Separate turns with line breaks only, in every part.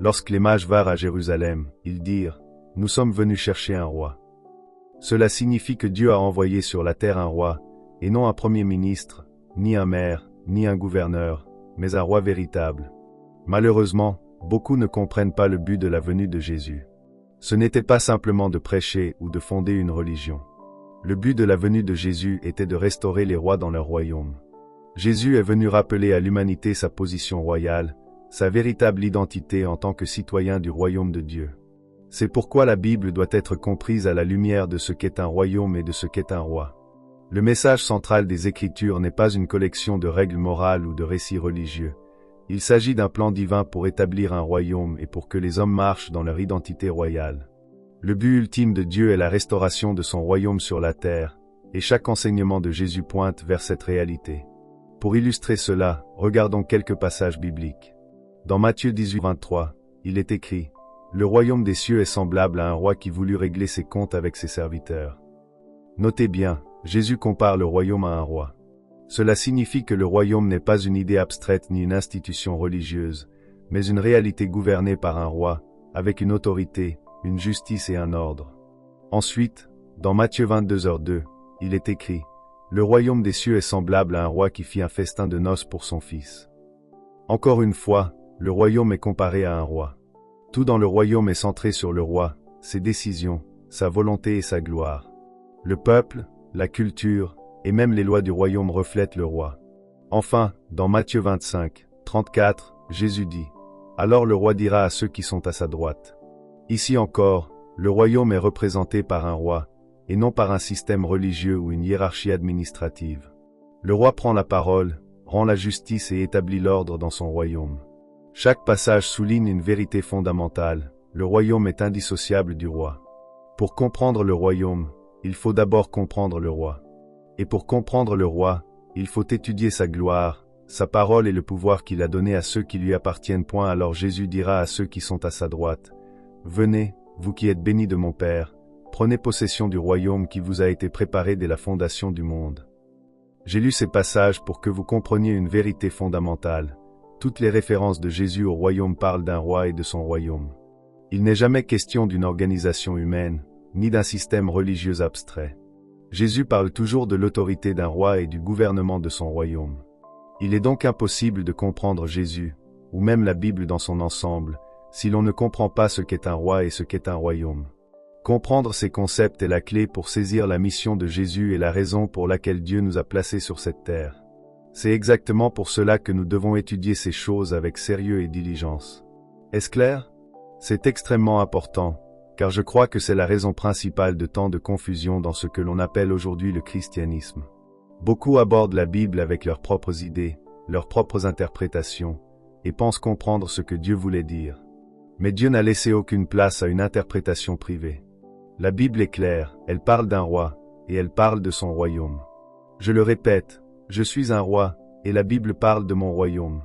Lorsque les mages vinrent à Jérusalem, ils dirent, « Nous sommes venus chercher un roi. » Cela signifie que Dieu a envoyé sur la terre un roi, et non un premier ministre, ni un maire, ni un gouverneur, mais un roi véritable. Malheureusement, beaucoup ne comprennent pas le but de la venue de Jésus. Ce n'était pas simplement de prêcher ou de fonder une religion. Le but de la venue de Jésus était de restaurer les rois dans leur royaume. Jésus est venu rappeler à l'humanité sa position royale, sa véritable identité en tant que citoyen du royaume de Dieu. C'est pourquoi la Bible doit être comprise à la lumière de ce qu'est un royaume et de ce qu'est un roi. Le message central des Écritures n'est pas une collection de règles morales ou de récits religieux. Il s'agit d'un plan divin pour établir un royaume et pour que les hommes marchent dans leur identité royale. Le but ultime de Dieu est la restauration de son royaume sur la terre, et chaque enseignement de Jésus pointe vers cette réalité. Pour illustrer cela, regardons quelques passages bibliques. Dans Matthieu 18, 23, il est écrit « Le royaume des cieux est semblable à un roi qui voulut régler ses comptes avec ses serviteurs. » Notez bien, Jésus compare le royaume à un roi. Cela signifie que le royaume n'est pas une idée abstraite ni une institution religieuse, mais une réalité gouvernée par un roi, avec une autorité, une justice et un ordre. Ensuite, dans Matthieu 22h2, il est écrit « Le royaume des cieux est semblable à un roi qui fit un festin de noces pour son fils. » Encore une fois, le royaume est comparé à un roi. Tout dans le royaume est centré sur le roi, ses décisions, sa volonté et sa gloire. Le peuple, la culture, et même les lois du royaume reflètent le roi. Enfin, dans Matthieu 25, 34, Jésus dit « Alors le roi dira à ceux qui sont à sa droite. » Ici encore, le royaume est représenté par un roi, et non par un système religieux ou une hiérarchie administrative. Le roi prend la parole, rend la justice et établit l'ordre dans son royaume. Chaque passage souligne une vérité fondamentale, le royaume est indissociable du roi. Pour comprendre le royaume, il faut d'abord comprendre le roi. Et pour comprendre le roi, il faut étudier sa gloire, sa parole et le pouvoir qu'il a donné à ceux qui lui appartiennent. Alors Jésus dira à ceux qui sont à sa droite, « Venez, vous qui êtes bénis de mon Père, prenez possession du royaume qui vous a été préparé dès la fondation du monde. » J'ai lu ces passages pour que vous compreniez une vérité fondamentale. Toutes les références de Jésus au royaume parlent d'un roi et de son royaume. Il n'est jamais question d'une organisation humaine, ni d'un système religieux abstrait. Jésus parle toujours de l'autorité d'un roi et du gouvernement de son royaume. Il est donc impossible de comprendre Jésus, ou même la Bible dans son ensemble, si l'on ne comprend pas ce qu'est un roi et ce qu'est un royaume. Comprendre ces concepts est la clé pour saisir la mission de Jésus et la raison pour laquelle Dieu nous a placés sur cette terre. C'est exactement pour cela que nous devons étudier ces choses avec sérieux et diligence. Est-ce clair? C'est extrêmement important, car je crois que c'est la raison principale de tant de confusion dans ce que l'on appelle aujourd'hui le christianisme. Beaucoup abordent la Bible avec leurs propres idées, leurs propres interprétations, et pensent comprendre ce que Dieu voulait dire. Mais Dieu n'a laissé aucune place à une interprétation privée. La Bible est claire, elle parle d'un roi, et elle parle de son royaume. Je le répète, je suis un roi, et la Bible parle de mon royaume.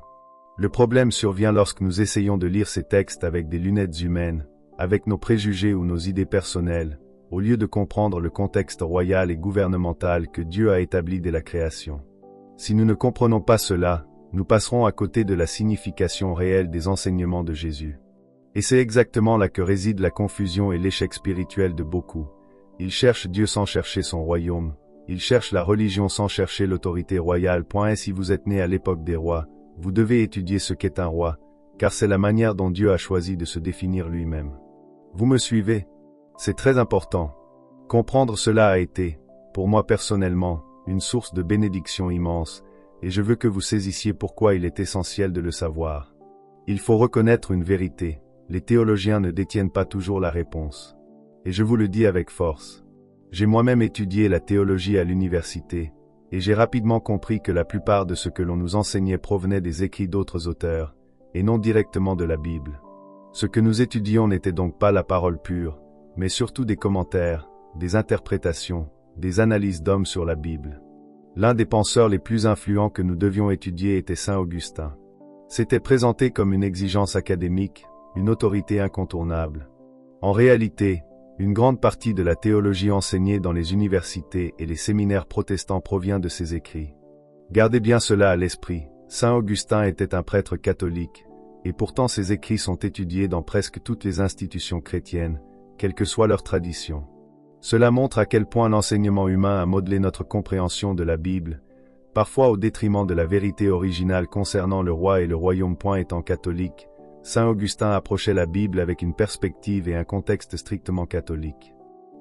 Le problème survient lorsque nous essayons de lire ces textes avec des lunettes humaines, avec nos préjugés ou nos idées personnelles, au lieu de comprendre le contexte royal et gouvernemental que Dieu a établi dès la création. Si nous ne comprenons pas cela, nous passerons à côté de la signification réelle des enseignements de Jésus. Et c'est exactement là que réside la confusion et l'échec spirituel de beaucoup. Ils cherchent Dieu sans chercher son royaume. Ils cherchent la religion sans chercher l'autorité royale. Et si vous êtes né à l'époque des rois, vous devez étudier ce qu'est un roi, car c'est la manière dont Dieu a choisi de se définir lui-même. Vous me suivez? C'est très important. Comprendre cela a été, pour moi personnellement, une source de bénédiction immense, et je veux que vous saisissiez pourquoi il est essentiel de le savoir. Il faut reconnaître une vérité, les théologiens ne détiennent pas toujours la réponse. Et je vous le dis avec force. J'ai moi-même étudié la théologie à l'université, et j'ai rapidement compris que la plupart de ce que l'on nous enseignait provenait des écrits d'autres auteurs, et non directement de la Bible. Ce que nous étudions n'était donc pas la parole pure, mais surtout des commentaires, des interprétations, des analyses d'hommes sur la Bible. L'un des penseurs les plus influents que nous devions étudier était Saint Augustin. C'était présenté comme une exigence académique, une autorité incontournable. En réalité, une grande partie de la théologie enseignée dans les universités et les séminaires protestants provient de ses écrits. Gardez bien cela à l'esprit, Saint Augustin était un prêtre catholique, et pourtant ces écrits sont étudiés dans presque toutes les institutions chrétiennes, quelle que soit leur tradition. Cela montre à quel point l'enseignement humain a modelé notre compréhension de la Bible, parfois au détriment de la vérité originale concernant le roi et le royaume. Étant catholique, Saint Augustin approchait la Bible avec une perspective et un contexte strictement catholique.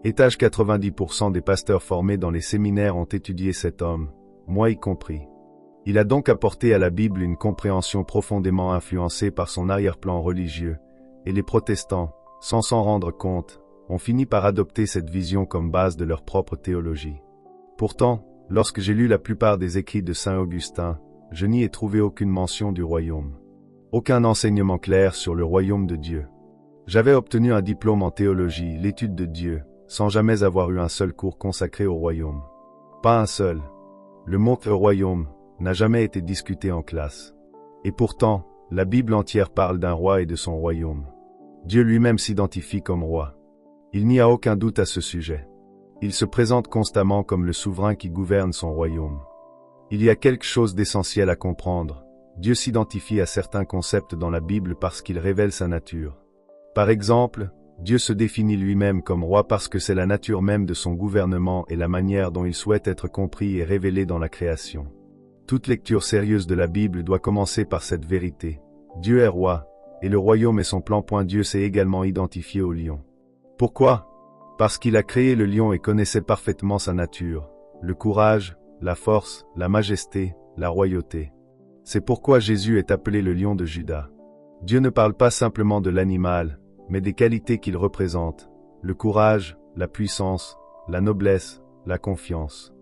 Étage 90% des pasteurs formés dans les séminaires ont étudié cet homme, moi y compris. Il a donc apporté à la Bible une compréhension profondément influencée par son arrière-plan religieux, et les protestants, sans s'en rendre compte, ont fini par adopter cette vision comme base de leur propre théologie. Pourtant, lorsque j'ai lu la plupart des écrits de Saint Augustin, je n'y ai trouvé aucune mention du royaume. Aucun enseignement clair sur le royaume de Dieu. J'avais obtenu un diplôme en théologie, l'étude de Dieu, sans jamais avoir eu un seul cours consacré au royaume. Pas un seul. Le mot « royaume » n'a jamais été discuté en classe. Et pourtant, la Bible entière parle d'un roi et de son royaume. Dieu lui-même s'identifie comme roi. Il n'y a aucun doute à ce sujet. Il se présente constamment comme le souverain qui gouverne son royaume. Il y a quelque chose d'essentiel à comprendre. Dieu s'identifie à certains concepts dans la Bible parce qu'il révèle sa nature. Par exemple, Dieu se définit lui-même comme roi parce que c'est la nature même de son gouvernement et la manière dont il souhaite être compris et révélé dans la création. Toute lecture sérieuse de la Bible doit commencer par cette vérité. Dieu est roi, et le royaume est son plan. Dieu s'est également identifié au lion. Pourquoi? Parce qu'il a créé le lion et connaissait parfaitement sa nature, le courage, la force, la majesté, la royauté. C'est pourquoi Jésus est appelé le lion de Juda. Dieu ne parle pas simplement de l'animal, mais des qualités qu'il représente, le courage, la puissance, la noblesse, la confiance.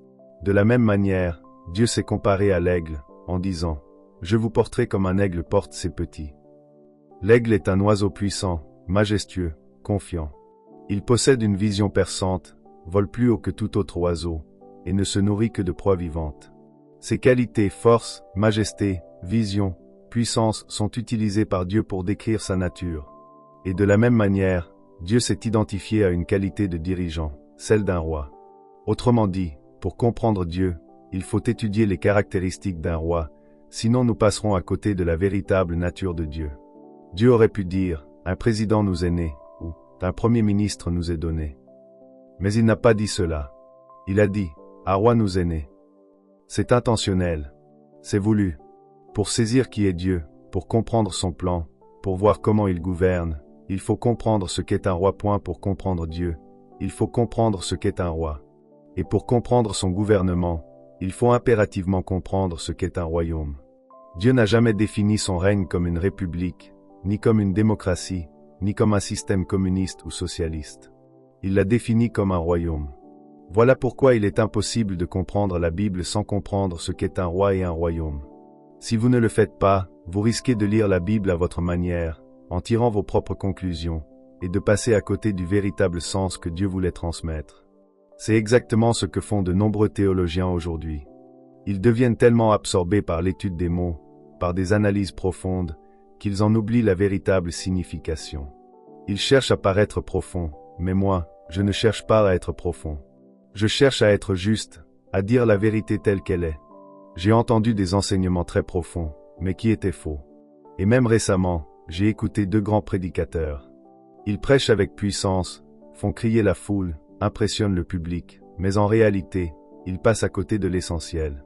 De la même manière, Dieu s'est comparé à l'aigle, en disant « Je vous porterai comme un aigle porte ses petits ». L'aigle est un oiseau puissant, majestueux, confiant. Il possède une vision perçante, vole plus haut que tout autre oiseau, et ne se nourrit que de proies vivantes. Ses qualités, force, majesté, vision, puissance sont utilisées par Dieu pour décrire sa nature. Et de la même manière, Dieu s'est identifié à une qualité de dirigeant, celle d'un roi. Autrement dit, pour comprendre Dieu, il faut étudier les caractéristiques d'un roi, sinon nous passerons à côté de la véritable nature de Dieu. Dieu aurait pu dire, un président nous est né, ou un premier ministre nous est donné. Mais il n'a pas dit cela. Il a dit, un roi nous est né. C'est intentionnel. C'est voulu. Pour saisir qui est Dieu, pour comprendre son plan, pour voir comment il gouverne, il faut comprendre ce qu'est un roi. Pour comprendre Dieu, il faut comprendre ce qu'est un roi. Et pour comprendre son gouvernement, il faut impérativement comprendre ce qu'est un royaume. Dieu n'a jamais défini son règne comme une république, ni comme une démocratie, ni comme un système communiste ou socialiste. Il l'a défini comme un royaume. Voilà pourquoi il est impossible de comprendre la Bible sans comprendre ce qu'est un roi et un royaume. Si vous ne le faites pas, vous risquez de lire la Bible à votre manière, en tirant vos propres conclusions, et de passer à côté du véritable sens que Dieu voulait transmettre. C'est exactement ce que font de nombreux théologiens aujourd'hui. Ils deviennent tellement absorbés par l'étude des mots, par des analyses profondes, qu'ils en oublient la véritable signification. Ils cherchent à paraître profonds, mais moi, je ne cherche pas à être profond. Je cherche à être juste, à dire la vérité telle qu'elle est. J'ai entendu des enseignements très profonds, mais qui étaient faux. Et même récemment, j'ai écouté 2 grands prédicateurs. Ils prêchent avec puissance, font crier la foule, impressionnent le public, mais en réalité, ils passent à côté de l'essentiel.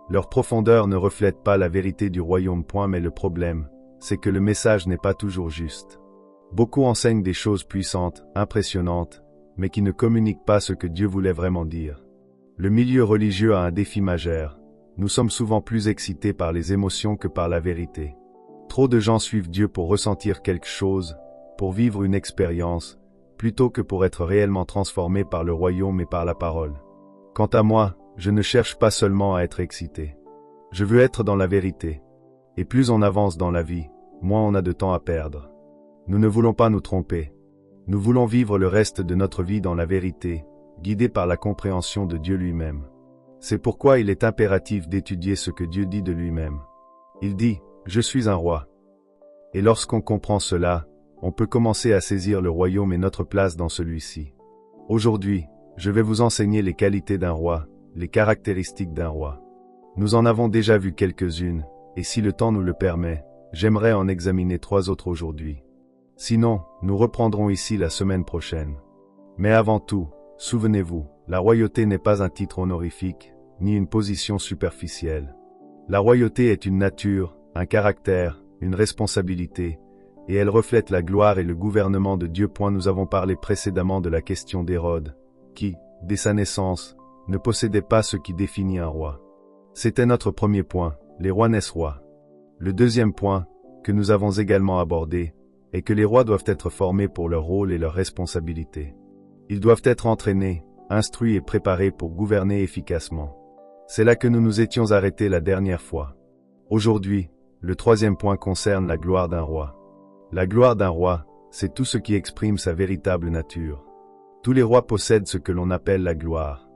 Leur profondeur ne reflète pas la vérité du royaume. Mais le problème, c'est que le message n'est pas toujours juste. Beaucoup enseignent des choses puissantes, impressionnantes, mais qui ne communiquent pas ce que Dieu voulait vraiment dire. Le milieu religieux a un défi majeur. Nous sommes souvent plus excités par les émotions que par la vérité. Trop de gens suivent Dieu pour ressentir quelque chose, pour vivre une expérience, plutôt que pour être réellement transformés par le royaume et par la parole. Quant à moi, je ne cherche pas seulement à être excité. Je veux être dans la vérité. Et plus on avance dans la vie, moins on a de temps à perdre. Nous ne voulons pas nous tromper. Nous voulons vivre le reste de notre vie dans la vérité, guidés par la compréhension de Dieu lui-même. C'est pourquoi il est impératif d'étudier ce que Dieu dit de lui-même. Il dit, « Je suis un roi ». Et lorsqu'on comprend cela, on peut commencer à saisir le royaume et notre place dans celui-ci. Aujourd'hui, je vais vous enseigner les qualités d'un roi, les caractéristiques d'un roi. Nous en avons déjà vu quelques-unes, et si le temps nous le permet, j'aimerais en examiner 3 autres aujourd'hui. Sinon, nous reprendrons ici la semaine prochaine. Mais avant tout, souvenez-vous, la royauté n'est pas un titre honorifique, ni une position superficielle. La royauté est une nature, un caractère, une responsabilité, et elle reflète la gloire et le gouvernement de Dieu. Nous avons parlé précédemment de la question d'Hérode, qui, dès sa naissance, ne possédait pas ce qui définit un roi. C'était notre premier point, les rois naissent rois. Le deuxième point, que nous avons également abordé, est que les rois doivent être formés pour leur rôle et leurs responsabilités. Ils doivent être entraînés, instruits et préparés pour gouverner efficacement. C'est là que nous nous étions arrêtés la dernière fois. Aujourd'hui, le troisième point concerne la gloire d'un roi. La gloire d'un roi, c'est tout ce qui exprime sa véritable nature. Tous les rois possèdent ce que l'on appelle la gloire.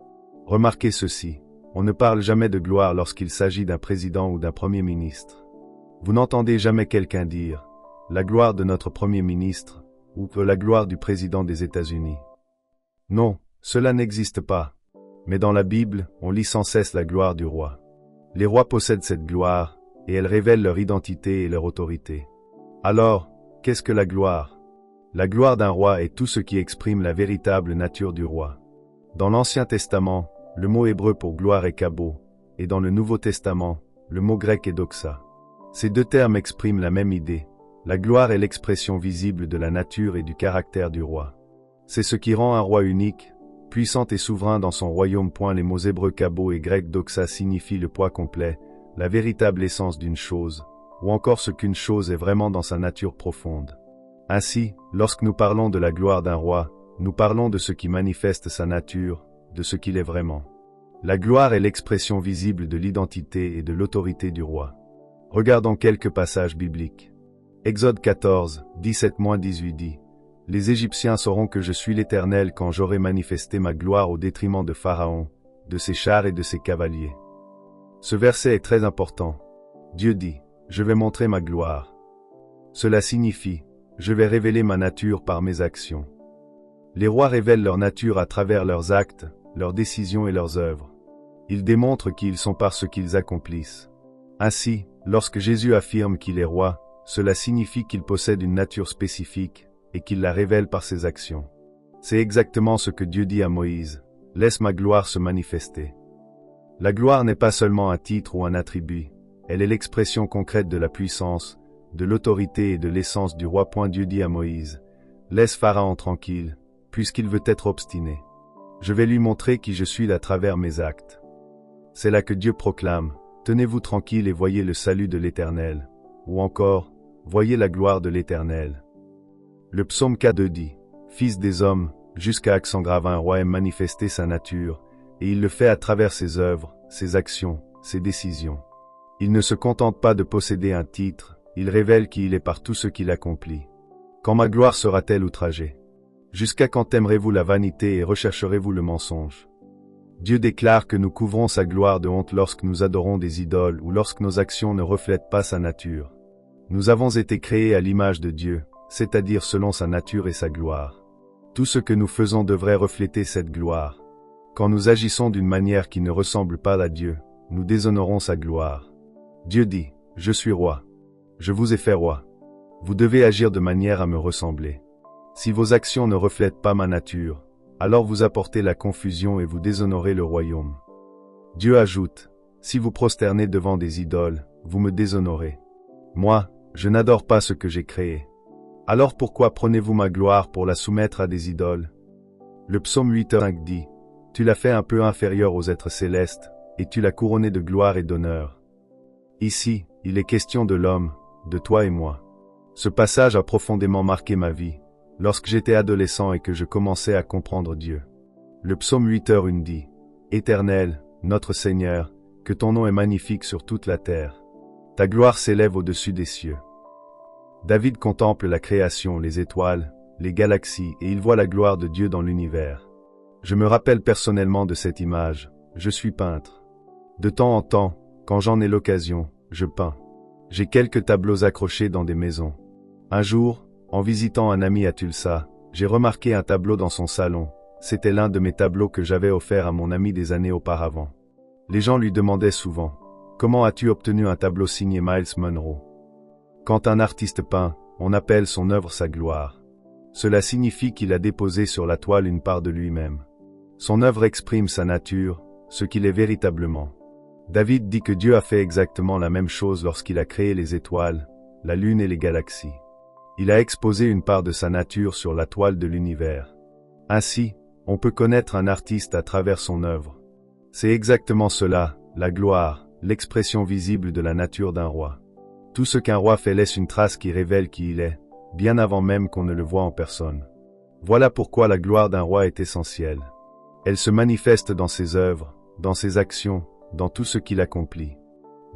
Remarquez ceci, on ne parle jamais de gloire lorsqu'il s'agit d'un président ou d'un premier ministre. Vous n'entendez jamais quelqu'un dire « la gloire de notre premier ministre » ou « la gloire du président des États-Unis ». Non, cela n'existe pas. Mais dans la Bible, on lit sans cesse la gloire du roi. Les rois possèdent cette gloire, et elle révèle leur identité et leur autorité. Alors, qu'est-ce que la gloire? La gloire d'un roi est tout ce qui exprime la véritable nature du roi. Dans l'Ancien Testament, le mot hébreu pour gloire est kabo, et dans le Nouveau Testament, le mot grec est doxa. Ces deux termes expriment la même idée. La gloire est l'expression visible de la nature et du caractère du roi. C'est ce qui rend un roi unique, puissant et souverain dans son royaume. Les mots hébreux kabo et grec doxa signifient le poids complet, la véritable essence d'une chose, ou encore ce qu'une chose est vraiment dans sa nature profonde. Ainsi, lorsque nous parlons de la gloire d'un roi, nous parlons de ce qui manifeste sa nature, de ce qu'il est vraiment. La gloire est l'expression visible de l'identité et de l'autorité du roi. Regardons quelques passages bibliques. Exode 14, 17-18 dit « Les Égyptiens sauront que je suis l'Éternel quand j'aurai manifesté ma gloire au détriment de Pharaon, de ses chars et de ses cavaliers. » Ce verset est très important. Dieu dit « Je vais montrer ma gloire ». Cela signifie « Je vais révéler ma nature par mes actions ». Les rois révèlent leur nature à travers leurs actes, leurs décisions et leurs œuvres. Ils démontrent qui ils sont par ce qu'ils accomplissent. Ainsi, lorsque Jésus affirme qu'il est roi, cela signifie qu'il possède une nature spécifique et qu'il la révèle par ses actions. C'est exactement ce que Dieu dit à Moïse, « Laisse ma gloire se manifester ». La gloire n'est pas seulement un titre ou un attribut, elle est l'expression concrète de la puissance, de l'autorité et de l'essence du roi. Dieu dit à Moïse, « Laisse Pharaon tranquille, puisqu'il veut être obstiné. Je vais lui montrer qui je suis à travers mes actes. » C'est là que Dieu proclame, « Tenez-vous tranquille et voyez le salut de l'Éternel. » Ou encore, « Voyez la gloire de l'Éternel. » Le psaume 4 dit, « Fils des hommes, jusqu'à accent grave un roi aime manifester sa nature, et il le fait à travers ses œuvres, ses actions, ses décisions. Il ne se contente pas de posséder un titre, il révèle qui il est par tout ce qu'il accomplit. Quand ma gloire sera-t-elle outragée? Jusqu'à quand aimerez-vous la vanité et rechercherez-vous le mensonge? » Dieu déclare que nous couvrons sa gloire de honte lorsque nous adorons des idoles ou lorsque nos actions ne reflètent pas sa nature. Nous avons été créés à l'image de Dieu, c'est-à-dire selon sa nature et sa gloire. Tout ce que nous faisons devrait refléter cette gloire. Quand nous agissons d'une manière qui ne ressemble pas à Dieu, nous déshonorons sa gloire. Dieu dit, « Je suis roi. Je vous ai fait roi. Vous devez agir de manière à me ressembler. Si vos actions ne reflètent pas ma nature, alors vous apportez la confusion et vous déshonorez le royaume. » Dieu ajoute, « Si vous prosternez devant des idoles, vous me déshonorez. Moi, je n'adore pas ce que j'ai créé. Alors pourquoi prenez-vous ma gloire pour la soumettre à des idoles? » Le psaume 8:5 dit, « Tu l'as fait un peu inférieur aux êtres célestes, et tu l'as couronné de gloire et d'honneur. » Ici, il est question de l'homme, de toi et moi. Ce passage a profondément marqué ma vie, lorsque j'étais adolescent et que je commençais à comprendre Dieu. Le psaume 8:1 dit, « Éternel, notre Seigneur, que ton nom est magnifique sur toute la terre. Ta gloire s'élève au-dessus des cieux. » David contemple la création, les étoiles, les galaxies, et il voit la gloire de Dieu dans l'univers. Je me rappelle personnellement de cette image, je suis peintre. De temps en temps, quand j'en ai l'occasion, je peins. J'ai quelques tableaux accrochés dans des maisons. Un jour, en visitant un ami à Tulsa, j'ai remarqué un tableau dans son salon. C'était l'un de mes tableaux que j'avais offert à mon ami des années auparavant. Les gens lui demandaient souvent, « Comment as-tu obtenu un tableau signé Miles Monroe ?» Quand un artiste peint, on appelle son œuvre sa gloire. Cela signifie qu'il a déposé sur la toile une part de lui-même. Son œuvre exprime sa nature, ce qu'il est véritablement. David dit que Dieu a fait exactement la même chose lorsqu'il a créé les étoiles, la lune et les galaxies. Il a exposé une part de sa nature sur la toile de l'univers. Ainsi, on peut connaître un artiste à travers son œuvre. C'est exactement cela, la gloire, l'expression visible de la nature d'un roi. Tout ce qu'un roi fait laisse une trace qui révèle qui il est, bien avant même qu'on ne le voie en personne. Voilà pourquoi la gloire d'un roi est essentielle. Elle se manifeste dans ses œuvres, dans ses actions, dans tout ce qu'il accomplit.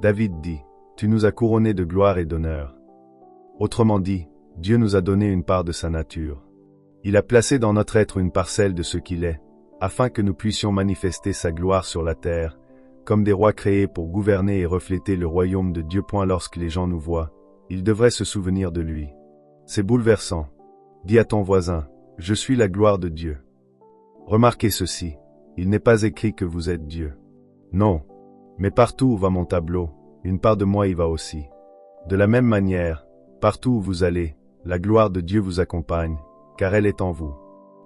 David dit, « Tu nous as couronnés de gloire et d'honneur. » Autrement dit, Dieu nous a donné une part de sa nature. Il a placé dans notre être une parcelle de ce qu'il est, afin que nous puissions manifester sa gloire sur la terre, comme des rois créés pour gouverner et refléter le royaume de Dieu. Lorsque les gens nous voient, ils devraient se souvenir de lui. C'est bouleversant. Dis à ton voisin, « Je suis la gloire de Dieu. » Remarquez ceci, il n'est pas écrit que vous êtes Dieu. Non. Mais partout où va mon tableau, une part de moi y va aussi. De la même manière, partout où vous allez, la gloire de Dieu vous accompagne, car elle est en vous.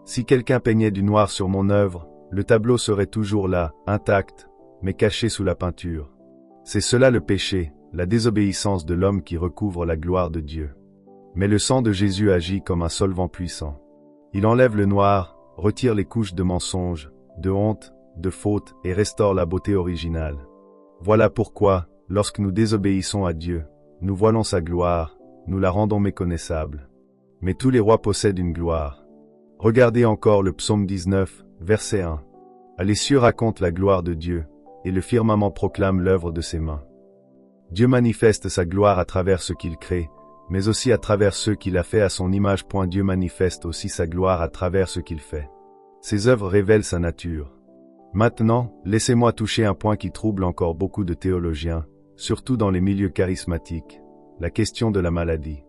Si quelqu'un peignait du noir sur mon œuvre, le tableau serait toujours là, intact, mais caché sous la peinture. C'est cela le péché, la désobéissance de l'homme qui recouvre la gloire de Dieu. Mais le sang de Jésus agit comme un solvant puissant. Il enlève le noir, retire les couches de mensonges, de honte, de faute et restaure la beauté originale. Voilà pourquoi, lorsque nous désobéissons à Dieu, nous voilons sa gloire, nous la rendons méconnaissable. Mais tous les rois possèdent une gloire. Regardez encore le psaume 19, verset 1. Les cieux racontent la gloire de Dieu, et le firmament proclame l'œuvre de ses mains. Dieu manifeste sa gloire à travers ce qu'il crée, mais aussi à travers ceux qu'il a fait à son image. Dieu manifeste aussi sa gloire à travers ce qu'il fait. Ses œuvres révèlent sa nature. Maintenant, laissez-moi toucher un point qui trouble encore beaucoup de théologiens, surtout dans les milieux charismatiques, la question de la maladie.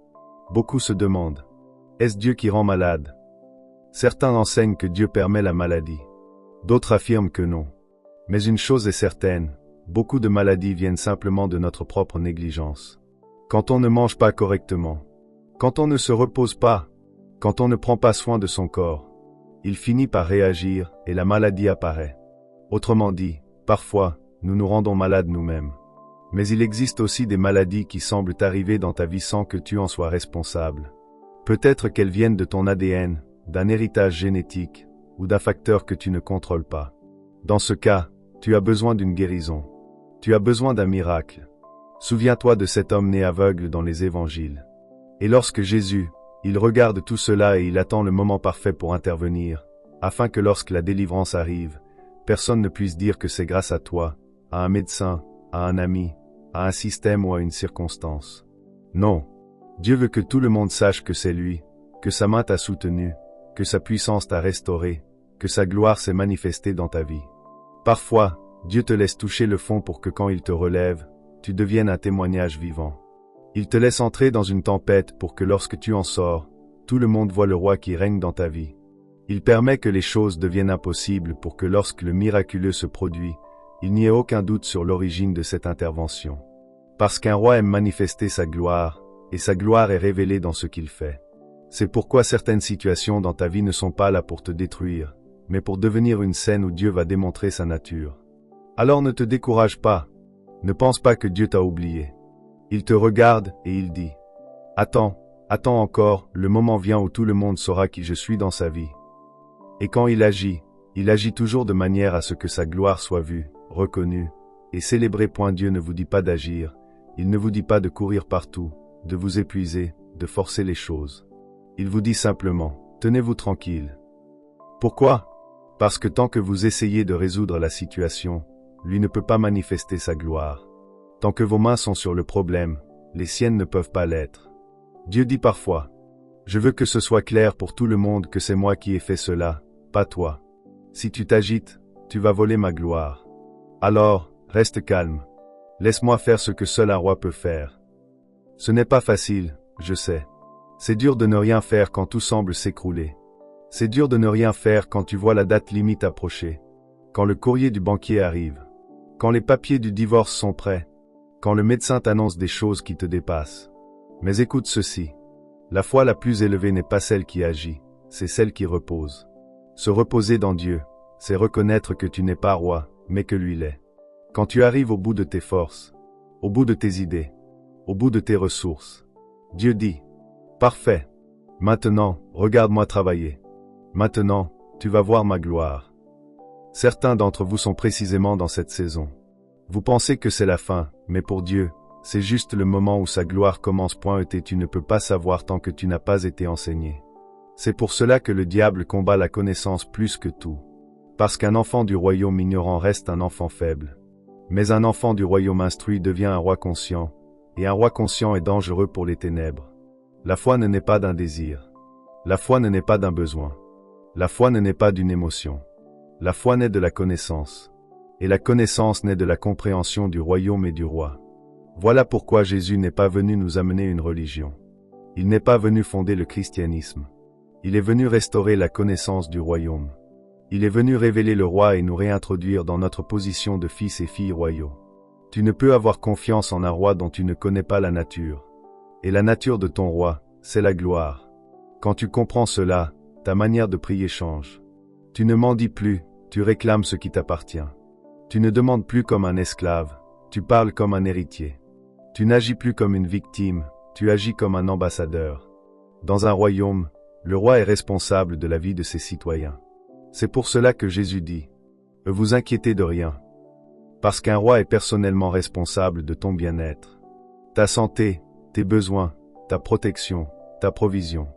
Beaucoup se demandent, est-ce Dieu qui rend malade? Certains enseignent que Dieu permet la maladie. D'autres affirment que non. Mais une chose est certaine, beaucoup de maladies viennent simplement de notre propre négligence. Quand on ne mange pas correctement, quand on ne se repose pas, quand on ne prend pas soin de son corps, il finit par réagir et la maladie apparaît. Autrement dit, parfois, nous nous rendons malades nous-mêmes. Mais il existe aussi des maladies qui semblent arriver dans ta vie sans que tu en sois responsable. Peut-être qu'elles viennent de ton ADN, d'un héritage génétique, ou d'un facteur que tu ne contrôles pas. Dans ce cas, tu as besoin d'une guérison. Tu as besoin d'un miracle. Souviens-toi de cet homme né aveugle dans les évangiles. Et lorsque Jésus, il regarde tout cela et il attend le moment parfait pour intervenir, afin que lorsque la délivrance arrive, personne ne puisse dire que c'est grâce à toi, à un médecin, à un ami, à un système ou à une circonstance. Non. Dieu veut que tout le monde sache que c'est lui, que sa main t'a soutenu, que sa puissance t'a restauré, que sa gloire s'est manifestée dans ta vie. Parfois, Dieu te laisse toucher le fond pour que quand il te relève, tu deviennes un témoignage vivant. Il te laisse entrer dans une tempête pour que lorsque tu en sors, tout le monde voit le roi qui règne dans ta vie. Il permet que les choses deviennent impossibles pour que lorsque le miraculeux se produit, il n'y ait aucun doute sur l'origine de cette intervention. Parce qu'un roi aime manifester sa gloire, et sa gloire est révélée dans ce qu'il fait. C'est pourquoi certaines situations dans ta vie ne sont pas là pour te détruire, mais pour devenir une scène où Dieu va démontrer sa nature. Alors ne te décourage pas. Ne pense pas que Dieu t'a oublié. Il te regarde et il dit, « Attends, attends encore, le moment vient où tout le monde saura qui je suis dans sa vie. » Et quand il agit toujours de manière à ce que sa gloire soit vue, reconnue, et célébrée. Dieu ne vous dit pas d'agir, il ne vous dit pas de courir partout, de vous épuiser, de forcer les choses. Il vous dit simplement, tenez-vous tranquille. Pourquoi? Parce que tant que vous essayez de résoudre la situation, lui ne peut pas manifester sa gloire. Tant que vos mains sont sur le problème, les siennes ne peuvent pas l'être. Dieu dit parfois, je veux que ce soit clair pour tout le monde que c'est moi qui ai fait cela, pas toi. Si tu t'agites, tu vas voler ma gloire. Alors, reste calme. Laisse-moi faire ce que seul un roi peut faire. Ce n'est pas facile, je sais. C'est dur de ne rien faire quand tout semble s'écrouler. C'est dur de ne rien faire quand tu vois la date limite approcher. Quand le courrier du banquier arrive. Quand les papiers du divorce sont prêts. Quand le médecin t'annonce des choses qui te dépassent. Mais écoute ceci. La foi la plus élevée n'est pas celle qui agit, c'est celle qui repose. Se reposer dans Dieu, c'est reconnaître que tu n'es pas roi, mais que lui l'est. Quand tu arrives au bout de tes forces, au bout de tes idées, au bout de tes ressources, Dieu dit, « Parfait. Maintenant, regarde-moi travailler. Maintenant, tu vas voir ma gloire. » Certains d'entre vous sont précisément dans cette saison. Vous pensez que c'est la fin, mais pour Dieu, c'est juste le moment où sa gloire commence. Et tu ne peux pas savoir tant que tu n'as pas été enseigné. C'est pour cela que le diable combat la connaissance plus que tout. Parce qu'un enfant du royaume ignorant reste un enfant faible. Mais un enfant du royaume instruit devient un roi conscient, et un roi conscient est dangereux pour les ténèbres. La foi ne naît pas d'un désir. La foi ne naît pas d'un besoin. La foi ne naît pas d'une émotion. La foi naît de la connaissance. Et la connaissance naît de la compréhension du royaume et du roi. Voilà pourquoi Jésus n'est pas venu nous amener une religion. Il n'est pas venu fonder le christianisme. Il est venu restaurer la connaissance du royaume. Il est venu révéler le roi et nous réintroduire dans notre position de fils et filles royaux. Tu ne peux avoir confiance en un roi dont tu ne connais pas la nature. Et la nature de ton roi, c'est la gloire. Quand tu comprends cela, ta manière de prier change. Tu ne mendis plus, tu réclames ce qui t'appartient. Tu ne demandes plus comme un esclave, tu parles comme un héritier. Tu n'agis plus comme une victime, tu agis comme un ambassadeur. Dans un royaume, le roi est responsable de la vie de ses citoyens. C'est pour cela que Jésus dit, « Ne vous inquiétez de rien. » Parce qu'un roi est personnellement responsable de ton bien-être. Ta santé, tes besoins, ta protection, ta provision.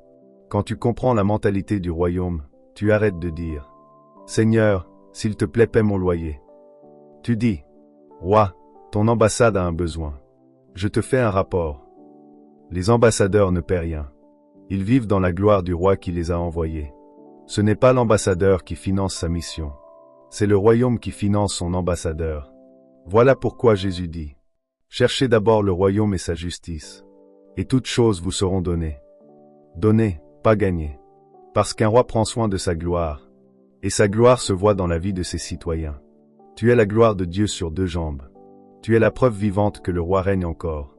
Quand tu comprends la mentalité du royaume, tu arrêtes de dire, « Seigneur, s'il te plaît, paie mon loyer. » Tu dis, « Roi, ton ambassade a un besoin. Je te fais un rapport. » Les ambassadeurs ne paient rien. Ils vivent dans la gloire du roi qui les a envoyés. Ce n'est pas l'ambassadeur qui finance sa mission. C'est le royaume qui finance son ambassadeur. Voilà pourquoi Jésus dit, « Cherchez d'abord le royaume et sa justice, et toutes choses vous seront données. » Donner, pas gagner. Parce qu'un roi prend soin de sa gloire, et sa gloire se voit dans la vie de ses citoyens. Tu es la gloire de Dieu sur deux jambes. Tu es la preuve vivante que le roi règne encore.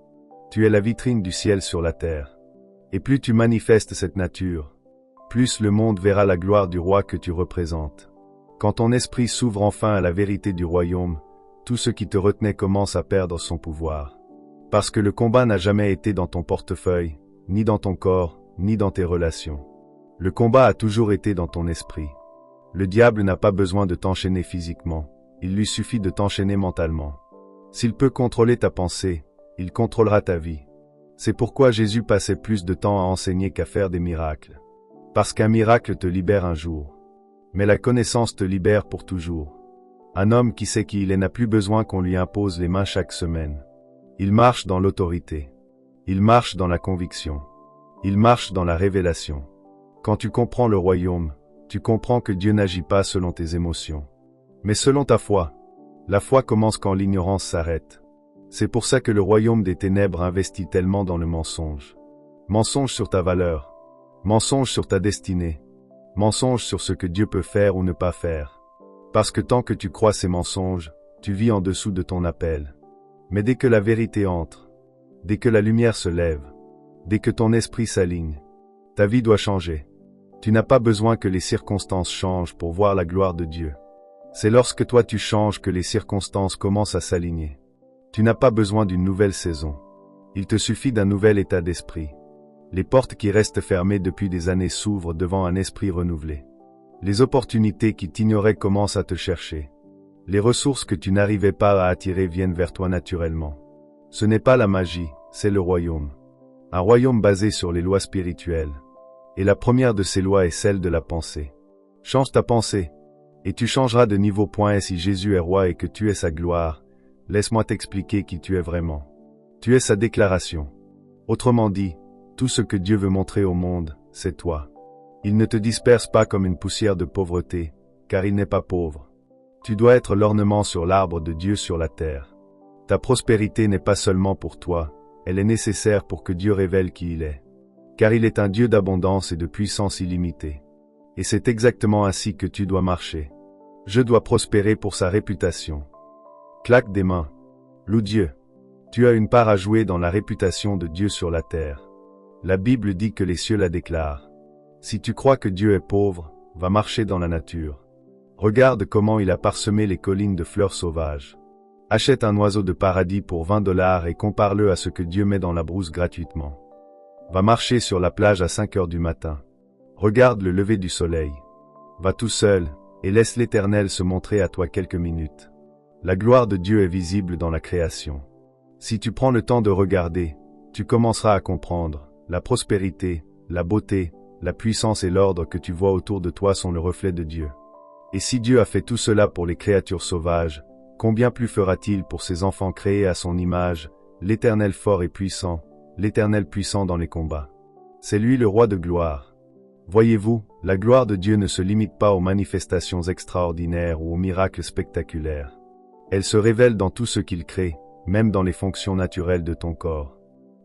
Tu es la vitrine du ciel sur la terre. Et plus tu manifestes cette nature, plus le monde verra la gloire du roi que tu représentes. Quand ton esprit s'ouvre enfin à la vérité du royaume, tout ce qui te retenait commence à perdre son pouvoir. Parce que le combat n'a jamais été dans ton portefeuille, ni dans ton corps, ni dans tes relations. Le combat a toujours été dans ton esprit. Le diable n'a pas besoin de t'enchaîner physiquement, il lui suffit de t'enchaîner mentalement. S'il peut contrôler ta pensée, il contrôlera ta vie. C'est pourquoi Jésus passait plus de temps à enseigner qu'à faire des miracles. Parce qu'un miracle te libère un jour. Mais la connaissance te libère pour toujours. Un homme qui sait qui il est n'a plus besoin qu'on lui impose les mains chaque semaine. Il marche dans l'autorité. Il marche dans la conviction. Il marche dans la révélation. Quand tu comprends le royaume, tu comprends que Dieu n'agit pas selon tes émotions, mais selon ta foi. La foi commence quand l'ignorance s'arrête. C'est pour ça que le royaume des ténèbres investit tellement dans le mensonge. Mensonge sur ta valeur. Mensonge sur ta destinée. Mensonge sur ce que Dieu peut faire ou ne pas faire. Parce que tant que tu crois ces mensonges, tu vis en dessous de ton appel. Mais dès que la vérité entre, dès que la lumière se lève, dès que ton esprit s'aligne, ta vie doit changer. Tu n'as pas besoin que les circonstances changent pour voir la gloire de Dieu. C'est lorsque toi tu changes que les circonstances commencent à s'aligner. Tu n'as pas besoin d'une nouvelle saison. Il te suffit d'un nouvel état d'esprit. Les portes qui restent fermées depuis des années s'ouvrent devant un esprit renouvelé. Les opportunités qui t'ignoraient commencent à te chercher. Les ressources que tu n'arrivais pas à attirer viennent vers toi naturellement. Ce n'est pas la magie, c'est le royaume. Un royaume basé sur les lois spirituelles. Et la première de ces lois est celle de la pensée. Change ta pensée, et tu changeras de niveau. Si Jésus est roi et que tu es sa gloire, laisse-moi t'expliquer qui tu es vraiment. Tu es sa déclaration. Autrement dit, tout ce que Dieu veut montrer au monde, c'est toi. Il ne te disperse pas comme une poussière de pauvreté, car il n'est pas pauvre. Tu dois être l'ornement sur l'arbre de Dieu sur la terre. Ta prospérité n'est pas seulement pour toi, elle est nécessaire pour que Dieu révèle qui il est. Car il est un Dieu d'abondance et de puissance illimitée. Et c'est exactement ainsi que tu dois marcher. Je dois prospérer pour sa réputation. Claque des mains. Loue Dieu. Tu as une part à jouer dans la réputation de Dieu sur la terre. La Bible dit que les cieux la déclarent. Si tu crois que Dieu est pauvre, va marcher dans la nature. Regarde comment il a parsemé les collines de fleurs sauvages. Achète un oiseau de paradis pour $20 et compare-le à ce que Dieu met dans la brousse gratuitement. Va marcher sur la plage à 5 heures du matin. Regarde le lever du soleil. Va tout seul, et laisse l'Éternel se montrer à toi quelques minutes. La gloire de Dieu est visible dans la création. Si tu prends le temps de regarder, tu commenceras à comprendre. La prospérité, la beauté, la puissance et l'ordre que tu vois autour de toi sont le reflet de Dieu. Et si Dieu a fait tout cela pour les créatures sauvages, combien plus fera-t-il pour ses enfants créés à son image, l'Éternel fort et puissant, l'Éternel puissant dans les combats. C'est lui le roi de gloire. Voyez-vous, la gloire de Dieu ne se limite pas aux manifestations extraordinaires ou aux miracles spectaculaires. Elle se révèle dans tout ce qu'il crée, même dans les fonctions naturelles de ton corps.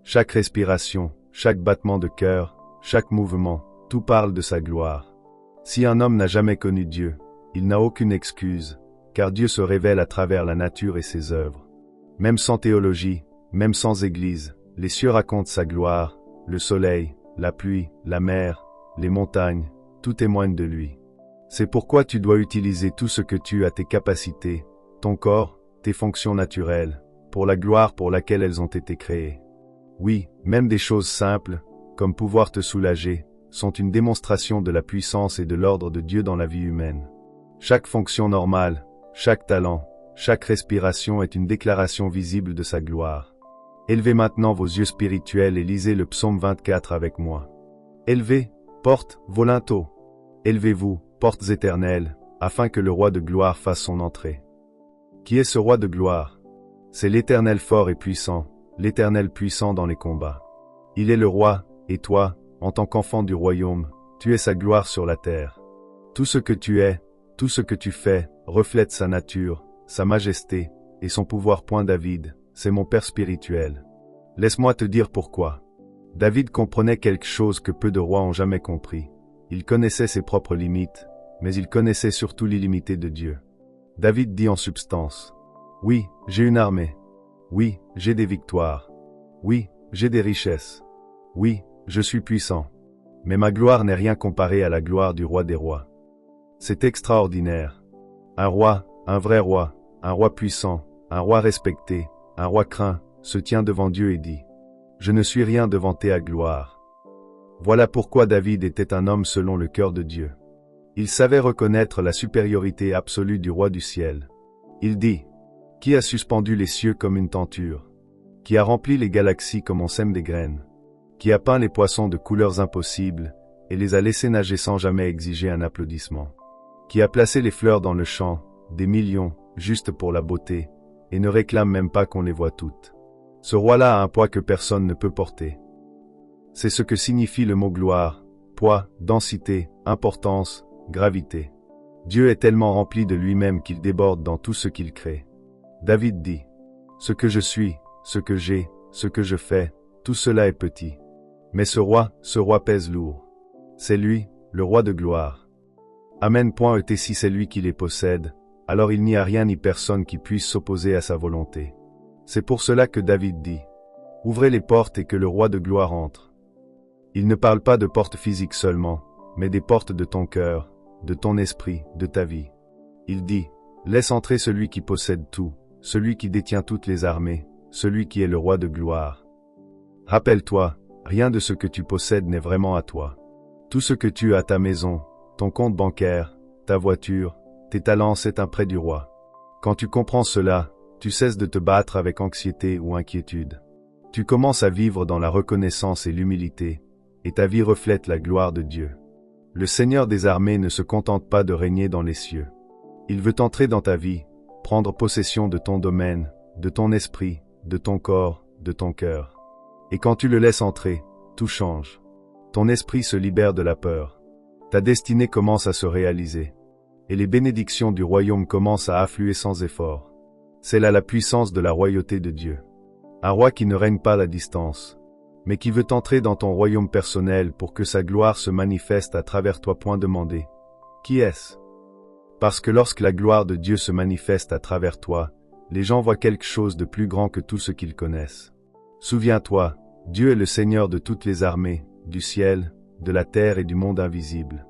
Chaque respiration, chaque battement de cœur, chaque mouvement, tout parle de sa gloire. Si un homme n'a jamais connu Dieu, il n'a aucune excuse, car Dieu se révèle à travers la nature et ses œuvres. Même sans théologie, même sans église, les cieux racontent sa gloire, le soleil, la pluie, la mer, les montagnes, tout témoigne de lui. C'est pourquoi tu dois utiliser tout ce que tu as, tes capacités, ton corps, tes fonctions naturelles, pour la gloire pour laquelle elles ont été créées. Oui, même des choses simples, comme pouvoir te soulager, sont une démonstration de la puissance et de l'ordre de Dieu dans la vie humaine. Chaque fonction normale, chaque talent, chaque respiration est une déclaration visible de sa gloire. Élevez maintenant vos yeux spirituels et lisez le psaume 24 avec moi. Élevez, portes, vos linteaux. Élevez-vous, portes éternelles, afin que le roi de gloire fasse son entrée. Qui est ce roi de gloire? C'est l'Éternel fort et puissant, l'Éternel puissant dans les combats. Il est le roi, et toi, en tant qu'enfant du royaume, tu es sa gloire sur la terre. Tout ce que tu es, tout ce que tu fais, reflète sa nature, sa majesté, et son pouvoir. David, c'est mon père spirituel. Laisse-moi te dire pourquoi. David comprenait quelque chose que peu de rois ont jamais compris. Il connaissait ses propres limites, mais il connaissait surtout l'illimité de Dieu. David dit en substance: oui, j'ai une armée. Oui, j'ai des victoires. Oui, j'ai des richesses. Oui, je suis puissant. Mais ma gloire n'est rien comparée à la gloire du roi des rois. C'est extraordinaire. Un roi, un vrai roi, un roi puissant, un roi respecté, un roi craint, se tient devant Dieu et dit: je ne suis rien devant ta gloire. Voilà pourquoi David était un homme selon le cœur de Dieu. Il savait reconnaître la supériorité absolue du roi du ciel. Il dit: qui a suspendu les cieux comme une tenture? Qui a rempli les galaxies comme on sème des graines? Qui a peint les poissons de couleurs impossibles, et les a laissés nager sans jamais exiger un applaudissement? Qui a placé les fleurs dans le champ, des millions, juste pour la beauté, et ne réclame même pas qu'on les voit toutes? Ce roi-là a un poids que personne ne peut porter. C'est ce que signifie le mot gloire: poids, densité, importance, gravité. Dieu est tellement rempli de lui-même qu'il déborde dans tout ce qu'il crée. David dit: ce que je suis, ce que j'ai, ce que je fais, tout cela est petit. Mais ce roi pèse lourd. C'est lui, le roi de gloire. Amen. Et si c'est lui qui les possède, alors il n'y a rien ni personne qui puisse s'opposer à sa volonté. C'est pour cela que David dit: ouvrez les portes et que le roi de gloire entre. Il ne parle pas de portes physiques seulement, mais des portes de ton cœur, de ton esprit, de ta vie. Il dit: laisse entrer celui qui possède tout, celui qui détient toutes les armées, celui qui est le roi de gloire. Rappelle-toi, rien de ce que tu possèdes n'est vraiment à toi. Tout ce que tu as, ta maison, ton compte bancaire, ta voiture, tes talents, c'est un prêt du roi. Quand tu comprends cela, tu cesses de te battre avec anxiété ou inquiétude. Tu commences à vivre dans la reconnaissance et l'humilité, et ta vie reflète la gloire de Dieu. Le Seigneur des armées ne se contente pas de régner dans les cieux. Il veut entrer dans ta vie, prendre possession de ton domaine, de ton esprit, de ton corps, de ton cœur. Et quand tu le laisses entrer, tout change. Ton esprit se libère de la peur. Ta destinée commence à se réaliser. Et les bénédictions du royaume commencent à affluer sans effort. C'est là la puissance de la royauté de Dieu. Un roi qui ne règne pas à distance, mais qui veut entrer dans ton royaume personnel pour que sa gloire se manifeste à travers toi. Demandez: qui est-ce? Parce que lorsque la gloire de Dieu se manifeste à travers toi, les gens voient quelque chose de plus grand que tout ce qu'ils connaissent. Souviens-toi, Dieu est le Seigneur de toutes les armées, du ciel, de la terre et du monde invisible.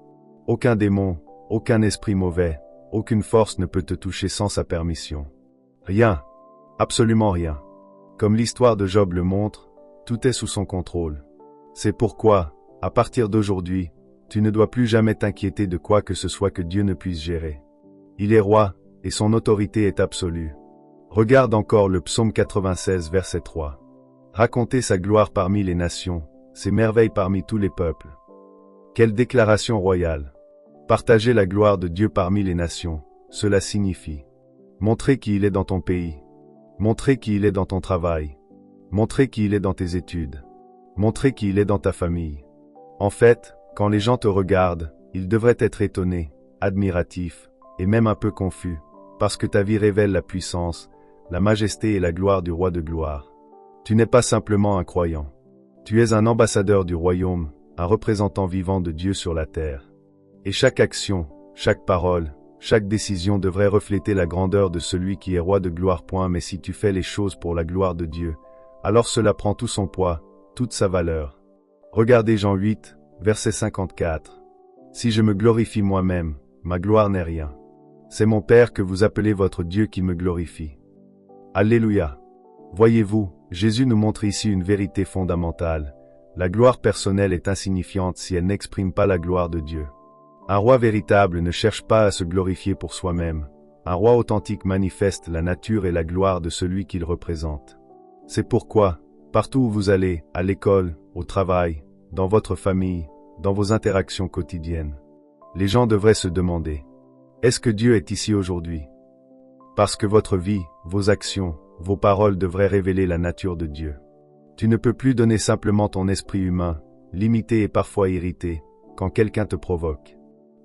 Aucun démon, aucun esprit mauvais, aucune force ne peut te toucher sans sa permission. Rien, absolument rien. Comme l'histoire de Job le montre, tout est sous son contrôle. C'est pourquoi, à partir d'aujourd'hui, tu ne dois plus jamais t'inquiéter de quoi que ce soit que Dieu ne puisse gérer. Il est roi, et son autorité est absolue. Regarde encore le psaume 96 verset 3. Racontez sa gloire parmi les nations, ses merveilles parmi tous les peuples. Quelle déclaration royale! Partager la gloire de Dieu parmi les nations, cela signifie montrer qui il est dans ton pays, montrer qui il est dans ton travail, montrer qui il est dans tes études, montrer qui il est dans ta famille. En fait, quand les gens te regardent, ils devraient être étonnés, admiratifs, et même un peu confus, parce que ta vie révèle la puissance, la majesté et la gloire du roi de gloire. Tu n'es pas simplement un croyant. Tu es un ambassadeur du royaume, un représentant vivant de Dieu sur la terre. Et chaque action, chaque parole, chaque décision devrait refléter la grandeur de celui qui est roi de gloire. Mais si tu fais les choses pour la gloire de Dieu, alors cela prend tout son poids, toute sa valeur. Regardez Jean 8, verset 54. Si je me glorifie moi-même, ma gloire n'est rien. C'est mon Père que vous appelez votre Dieu qui me glorifie. Alléluia. Voyez-vous, Jésus nous montre ici une vérité fondamentale. La gloire personnelle est insignifiante si elle n'exprime pas la gloire de Dieu. Un roi véritable ne cherche pas à se glorifier pour soi-même. Un roi authentique manifeste la nature et la gloire de celui qu'il représente. C'est pourquoi, partout où vous allez, à l'école, au travail, dans votre famille, dans vos interactions quotidiennes, les gens devraient se demander: est-ce que Dieu est ici aujourd'hui? Parce que votre vie, vos actions, vos paroles devraient révéler la nature de Dieu. Tu ne peux plus donner simplement ton esprit humain, limité et parfois irrité, quand quelqu'un te provoque.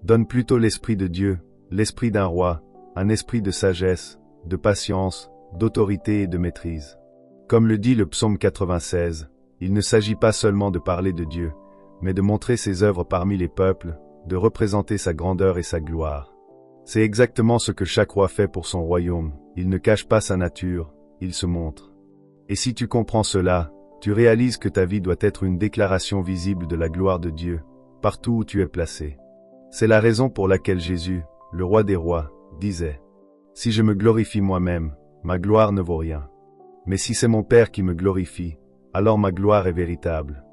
Donne plutôt l'esprit de Dieu, l'esprit d'un roi, un esprit de sagesse, de patience, d'autorité et de maîtrise. Comme le dit le psaume 96, il ne s'agit pas seulement de parler de Dieu, mais de montrer ses œuvres parmi les peuples, de représenter sa grandeur et sa gloire. C'est exactement ce que chaque roi fait pour son royaume. Il ne cache pas sa nature, il se montre. Et si tu comprends cela, tu réalises que ta vie doit être une déclaration visible de la gloire de Dieu, partout où tu es placé. C'est la raison pour laquelle Jésus, le roi des rois, disait: si je me glorifie moi-même, ma gloire ne vaut rien. Mais si c'est mon Père qui me glorifie, alors ma gloire est véritable.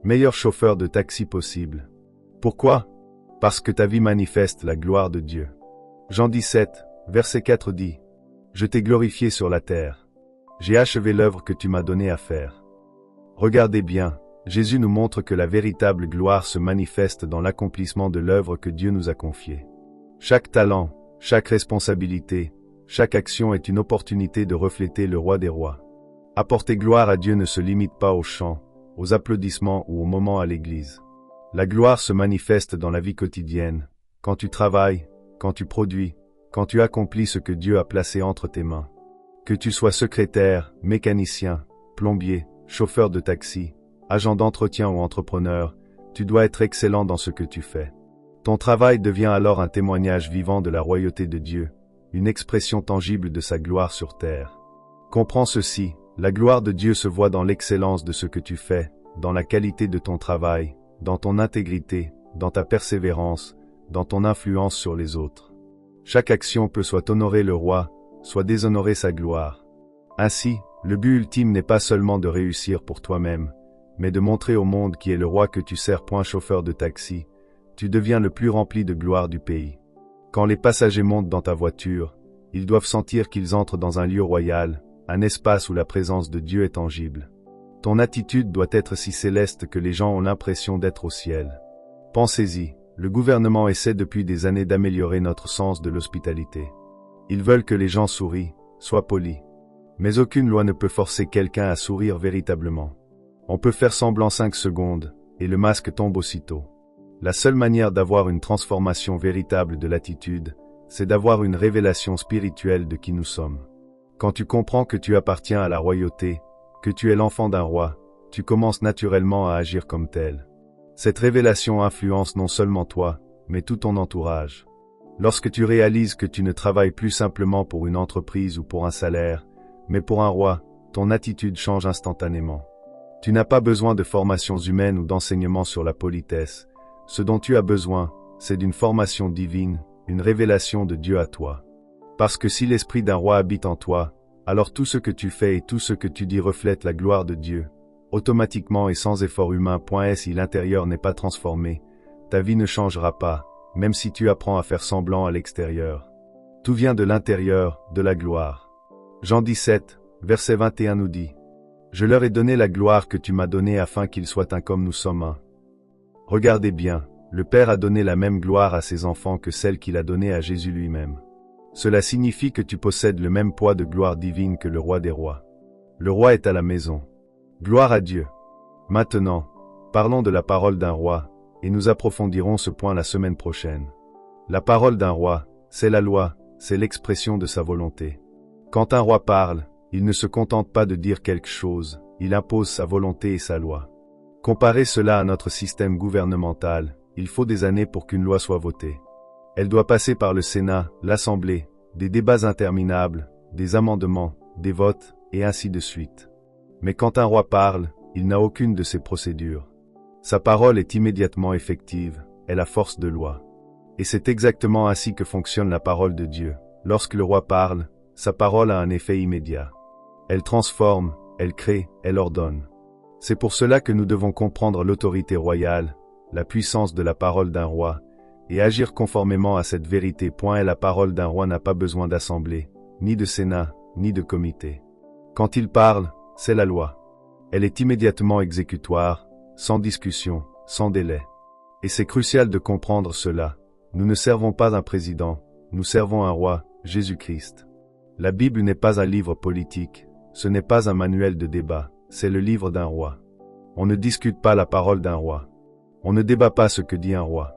Meilleur chauffeur de taxi possible. Pourquoi? Parce que ta vie manifeste la gloire de Dieu. Jean 17, verset 4 dit: je t'ai glorifié sur la terre. J'ai achevé l'œuvre que tu m'as donnée à faire. Regardez bien, Jésus nous montre que la véritable gloire se manifeste dans l'accomplissement de l'œuvre que Dieu nous a confiée. Chaque talent, chaque responsabilité, chaque action est une opportunité de refléter le roi des rois. Apporter gloire à Dieu ne se limite pas aux chants, aux applaudissements ou aux moments à l'église. La gloire se manifeste dans la vie quotidienne, quand tu travailles, quand tu produis, quand tu accomplis ce que Dieu a placé entre tes mains. Que tu sois secrétaire, mécanicien, plombier, chauffeur de taxi, agent d'entretien ou entrepreneur, tu dois être excellent dans ce que tu fais. Ton travail devient alors un témoignage vivant de la royauté de Dieu, une expression tangible de sa gloire sur terre. Comprends ceci, la gloire de Dieu se voit dans l'excellence de ce que tu fais, dans la qualité de ton travail, dans ton intégrité, dans ta persévérance, dans ton influence sur les autres. Chaque action peut soit honorer le roi, soit déshonorer sa gloire. Ainsi, le but ultime n'est pas seulement de réussir pour toi-même, mais de montrer au monde qui est le roi que tu sers. Chauffeur de taxi, tu deviens le plus rempli de gloire du pays. Quand les passagers montent dans ta voiture, ils doivent sentir qu'ils entrent dans un lieu royal, un espace où la présence de Dieu est tangible. Ton attitude doit être si céleste que les gens ont l'impression d'être au ciel. Pensez-y, le gouvernement essaie depuis des années d'améliorer notre sens de l'hospitalité. Ils veulent que les gens sourient, soient polis. Mais aucune loi ne peut forcer quelqu'un à sourire véritablement. On peut faire semblant 5 secondes, et le masque tombe aussitôt. La seule manière d'avoir une transformation véritable de l'attitude, c'est d'avoir une révélation spirituelle de qui nous sommes. Quand tu comprends que tu appartiens à la royauté, que tu es l'enfant d'un roi, tu commences naturellement à agir comme tel. Cette révélation influence non seulement toi, mais tout ton entourage. Lorsque tu réalises que tu ne travailles plus simplement pour une entreprise ou pour un salaire, mais pour un roi, ton attitude change instantanément. Tu n'as pas besoin de formations humaines ou d'enseignements sur la politesse. Ce dont tu as besoin, c'est d'une formation divine, une révélation de Dieu à toi. Parce que si l'esprit d'un roi habite en toi, alors tout ce que tu fais et tout ce que tu dis reflète la gloire de Dieu. Automatiquement et sans effort humain. Si l'intérieur n'est pas transformé, ta vie ne changera pas, même si tu apprends à faire semblant à l'extérieur. Tout vient de l'intérieur, de la gloire. Jean 17, verset 21 nous dit: « Je leur ai donné la gloire que tu m'as donnée afin qu'ils soient un comme nous sommes un. » Regardez bien, le Père a donné la même gloire à ses enfants que celle qu'il a donnée à Jésus lui-même. Cela signifie que tu possèdes le même poids de gloire divine que le roi des rois. Le roi est à la maison. Gloire à Dieu. Maintenant, parlons de la parole d'un roi, et nous approfondirons ce point la semaine prochaine. La parole d'un roi, c'est la loi, c'est l'expression de sa volonté. Quand un roi parle, il ne se contente pas de dire quelque chose, il impose sa volonté et sa loi. Comparez cela à notre système gouvernemental, il faut des années pour qu'une loi soit votée. Elle doit passer par le Sénat, l'Assemblée, des débats interminables, des amendements, des votes, et ainsi de suite. Mais quand un roi parle, il n'a aucune de ces procédures. Sa parole est immédiatement effective, elle a force de loi. Et c'est exactement ainsi que fonctionne la parole de Dieu. Lorsque le roi parle, sa parole a un effet immédiat. Elle transforme, elle crée, elle ordonne. C'est pour cela que nous devons comprendre l'autorité royale, la puissance de la parole d'un roi, et agir conformément à cette vérité. Et la parole d'un roi n'a pas besoin d'assemblée, ni de sénat, ni de comité. Quand il parle, c'est la loi. Elle est immédiatement exécutoire, sans discussion, sans délai. Et c'est crucial de comprendre cela. Nous ne servons pas un président, nous servons un roi, Jésus-Christ. La Bible n'est pas un livre politique, ce n'est pas un manuel de débat, c'est le livre d'un roi. On ne discute pas la parole d'un roi. On ne débat pas ce que dit un roi.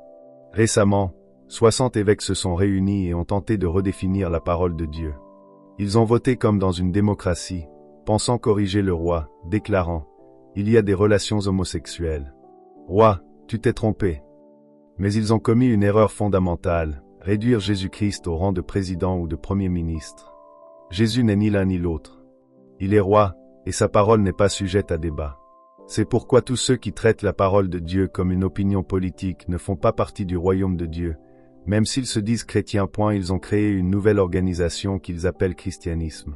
Récemment, 60 évêques se sont réunis et ont tenté de redéfinir la parole de Dieu. Ils ont voté comme dans une démocratie, pensant corriger le roi, déclarant: « Il y a des relations homosexuelles. Roi, tu t'es trompé. » Mais ils ont commis une erreur fondamentale, réduire Jésus-Christ au rang de président ou de premier ministre. Jésus n'est ni l'un ni l'autre. Il est roi, et sa parole n'est pas sujette à débat. C'est pourquoi tous ceux qui traitent la parole de Dieu comme une opinion politique ne font pas partie du royaume de Dieu, même s'ils se disent chrétiens. Ils ont créé une nouvelle organisation qu'ils appellent christianisme.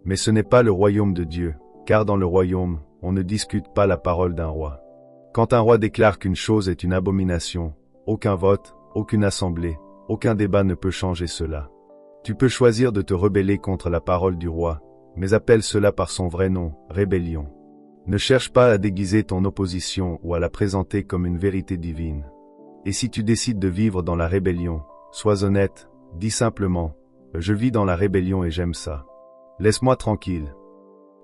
Mais ce n'est pas le royaume de Dieu, car dans le royaume, on ne discute pas la parole d'un roi. Quand un roi déclare qu'une chose est une abomination, aucun vote, aucune assemblée, aucun débat ne peut changer cela. Tu peux choisir de te rebeller contre la parole du roi, mais appelle cela par son vrai nom, rébellion. Ne cherche pas à déguiser ton opposition ou à la présenter comme une vérité divine. Et si tu décides de vivre dans la rébellion, sois honnête, dis simplement: « Je vis dans la rébellion et j'aime ça. Laisse-moi tranquille. »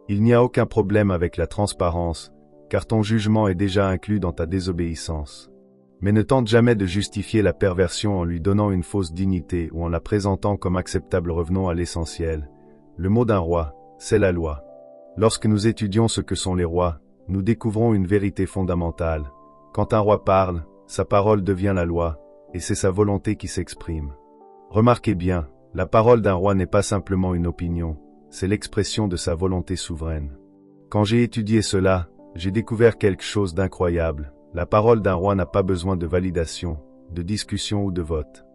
Il n'y a aucun problème avec la transparence, car ton jugement est déjà inclus dans ta désobéissance. Mais ne tente jamais de justifier la perversion en lui donnant une fausse dignité ou en la présentant comme acceptable. Revenons à l'essentiel. Le mot d'un roi, c'est la loi. Lorsque nous étudions ce que sont les rois, nous découvrons une vérité fondamentale. Quand un roi parle, sa parole devient la loi, et c'est sa volonté qui s'exprime. Remarquez bien, la parole d'un roi n'est pas simplement une opinion, c'est l'expression de sa volonté souveraine. Quand j'ai étudié cela, j'ai découvert quelque chose d'incroyable. La parole d'un roi n'a pas besoin de validation, de discussion ou de vote.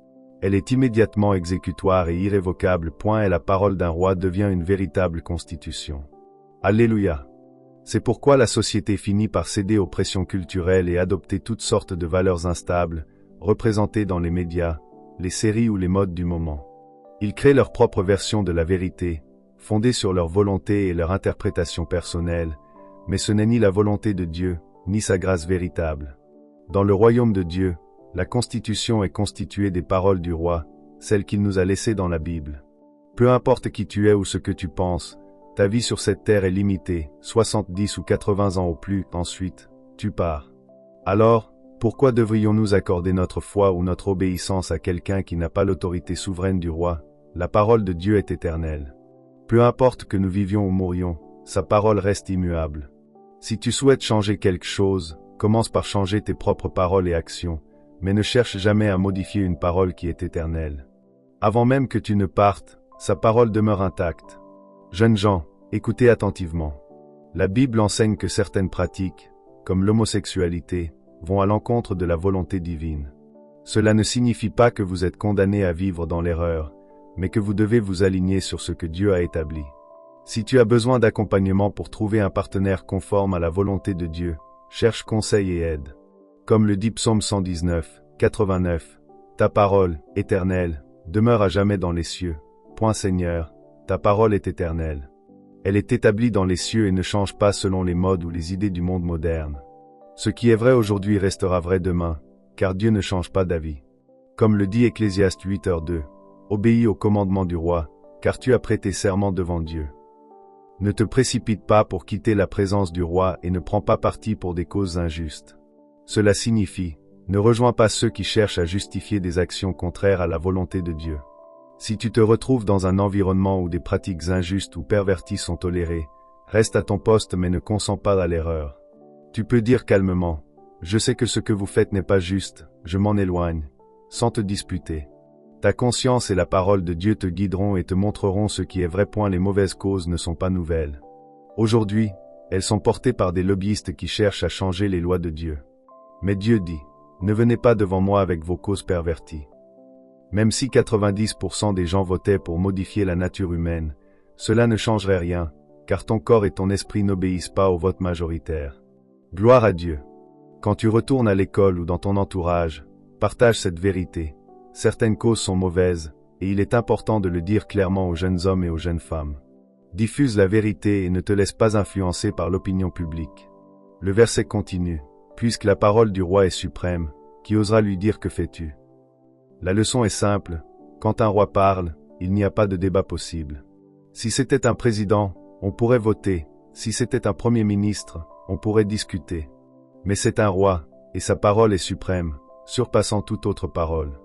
Elle est immédiatement exécutoire et irrévocable. Et la parole d'un roi devient une véritable constitution. Alléluia. C'est pourquoi la société finit par céder aux pressions culturelles et adopter toutes sortes de valeurs instables, représentées dans les médias, les séries ou les modes du moment. Ils créent leur propre version de la vérité, fondée sur leur volonté et leur interprétation personnelle, mais ce n'est ni la volonté de Dieu, ni sa grâce véritable. Dans le royaume de Dieu, la Constitution est constituée des paroles du roi, celles qu'il nous a laissées dans la Bible. Peu importe qui tu es ou ce que tu penses, ta vie sur cette terre est limitée, 70 ou 80 ans au plus, ensuite, tu pars. Alors, pourquoi devrions-nous accorder notre foi ou notre obéissance à quelqu'un qui n'a pas l'autorité souveraine du roi? La parole de Dieu est éternelle. Peu importe que nous vivions ou mourions, sa parole reste immuable. Si tu souhaites changer quelque chose, commence par changer tes propres paroles et actions, mais ne cherche jamais à modifier une parole qui est éternelle. Avant même que tu ne partes, sa parole demeure intacte. Jeunes gens, écoutez attentivement. La Bible enseigne que certaines pratiques, comme l'homosexualité, vont à l'encontre de la volonté divine. Cela ne signifie pas que vous êtes condamnés à vivre dans l'erreur, mais que vous devez vous aligner sur ce que Dieu a établi. Si tu as besoin d'accompagnement pour trouver un partenaire conforme à la volonté de Dieu, cherche conseil et aide. Comme le dit Psaume 119, 89, « Ta parole, éternelle, demeure à jamais dans les cieux. Point Seigneur, ta parole est éternelle. Elle est établie dans les cieux et ne change pas selon les modes ou les idées du monde moderne. Ce qui est vrai aujourd'hui restera vrai demain, car Dieu ne change pas d'avis. Comme le dit Ecclésiaste 8h2, « Obéis au commandement du roi, car tu as prêté serment devant Dieu. » Ne te précipite pas pour quitter la présence du roi et ne prends pas parti pour des causes injustes. Cela signifie, ne rejoins pas ceux qui cherchent à justifier des actions contraires à la volonté de Dieu. Si tu te retrouves dans un environnement où des pratiques injustes ou perverties sont tolérées, reste à ton poste mais ne consens pas à l'erreur. Tu peux dire calmement, « Je sais que ce que vous faites n'est pas juste, je m'en éloigne », sans te disputer. Ta conscience et la parole de Dieu te guideront et te montreront ce qui est vrai. Les mauvaises causes ne sont pas nouvelles. Aujourd'hui, elles sont portées par des lobbyistes qui cherchent à changer les lois de Dieu. Mais Dieu dit, « Ne venez pas devant moi avec vos causes perverties. » Même si 90% des gens votaient pour modifier la nature humaine, cela ne changerait rien, car ton corps et ton esprit n'obéissent pas au vote majoritaire. Gloire à Dieu. Quand tu retournes à l'école ou dans ton entourage, partage cette vérité. Certaines causes sont mauvaises, et il est important de le dire clairement aux jeunes hommes et aux jeunes femmes. Diffuse la vérité et ne te laisse pas influencer par l'opinion publique. Le verset continue, « Puisque la parole du roi est suprême, qui osera lui dire que fais-tu » La leçon est simple, quand un roi parle, il n'y a pas de débat possible. Si c'était un président, on pourrait voter, si c'était un premier ministre, on pourrait discuter. Mais c'est un roi, et sa parole est suprême, surpassant toute autre parole.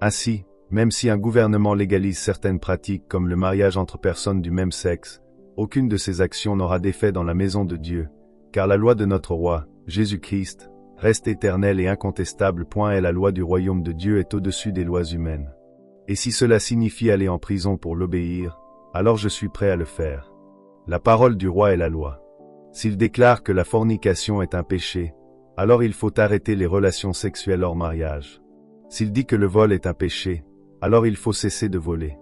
Ainsi, même si un gouvernement légalise certaines pratiques comme le mariage entre personnes du même sexe, aucune de ces actions n'aura d'effet dans la maison de Dieu, car la loi de notre roi, Jésus-Christ, reste éternelle et incontestable. Et la loi du royaume de Dieu est au-dessus des lois humaines. Et si cela signifie aller en prison pour l'obéir, alors je suis prêt à le faire. La parole du roi est la loi. S'il déclare que la fornication est un péché, alors il faut arrêter les relations sexuelles hors mariage. S'il dit que le vol est un péché, alors il faut cesser de voler.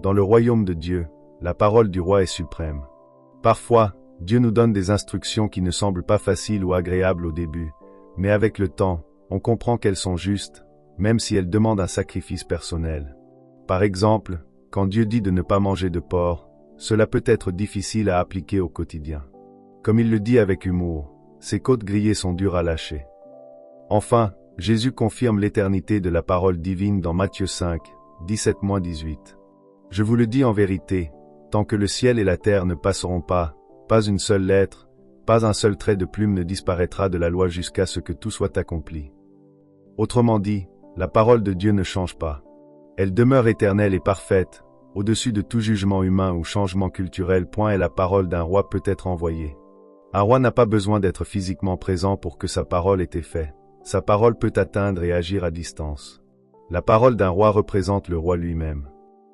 Dans le royaume de Dieu, la parole du roi est suprême. Parfois, Dieu nous donne des instructions qui ne semblent pas faciles ou agréables au début, mais avec le temps, on comprend qu'elles sont justes, même si elles demandent un sacrifice personnel. Par exemple, quand Dieu dit de ne pas manger de porc, cela peut être difficile à appliquer au quotidien. Comme il le dit avec humour, ces côtes grillées sont dures à lâcher. Enfin, Jésus confirme l'éternité de la parole divine dans Matthieu 5, 17-18. Je vous le dis en vérité, tant que le ciel et la terre ne passeront pas une seule lettre, pas un seul trait de plume ne disparaîtra de la loi jusqu'à ce que tout soit accompli. Autrement dit, la parole de Dieu ne change pas. Elle demeure éternelle et parfaite, au-dessus de tout jugement humain ou changement culturel. Et la parole d'un roi peut être envoyée. Un roi n'a pas besoin d'être physiquement présent pour que sa parole ait effet. Sa parole peut atteindre et agir à distance. La parole d'un roi représente le roi lui-même.